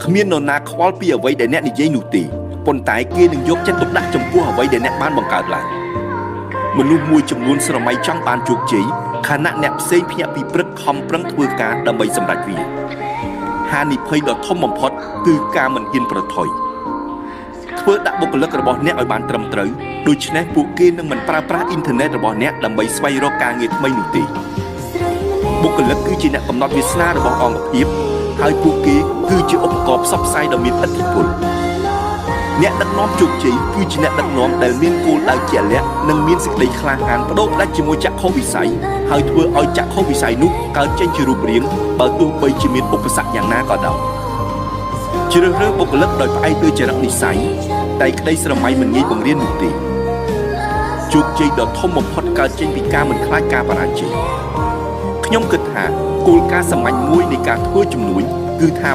គ្មាននរណាខ្វល់ពីអ្វីដែលអ្នកនិយាយនោះទេប៉ុន្តែគេនឹងយកចិត្តទុកដាក់ចំពោះអ្វីដែលអ្នកបានបង្កើតឡើងមនុស្សមួយចំនួនស្រមៃចង់បានជោគជ័យខណៈអ្នកផ្សេងភ្ញាក់ពីព្រឹកខំប្រឹងធ្វើការដើម្បីសម្រេចវាហានិភ័យដ៏ធំបំផុតគឺការមិនហ៊ានប្រថុយធ្វើដាក់បុគ្គលិករបស់អ្នកឲ្យបានត្រឹមត្រូវដូច្នេះពួកគេនឹងមិនប្រើប្រាស់អ៊ីនធឺណិតរបស់អ្នកដើម្បីស្វែងរកការងារថ្មីនោះទេបុគ្គលិកគឺជាអ្នកកំណត់វាសនារបស់អង្គភាពហើយពួកគេគឺជាឧបករណ៍ផ្សព្វផ្សាយដ៏មានឥទ្ធិពលអ្នកដឹកនាំជោគជ័យគឺជាអ្នកដឹកនាំដែលមានគោលដៅជាក់លាក់និងមានសេចក្តីក្លាហានបដូរផ្ដាច់ជាមួយចក្ខុវិស័យហើយធ្វើឲ្យចក្ខុវិស័យនោះកើតចេញជារូបរាងបើទោះបីជាមានឧបសគ្គយ៉ាងណាក៏ដោយជ្រើសរើសបុគ្គលិកដោយផ្អែកលើចរិតនិស្ស័យតែក្តីស្រមៃមិនងាយបង្រៀននោះទេជោគជ័យដ៏ធំបំផុតកើតចេញពីការមិនខ្លាចការបរាជ័យខ្ញុំគិតថាគោលការណ៍សាមញ្ញមួយនៃការធ្វើជំនួញគឺថា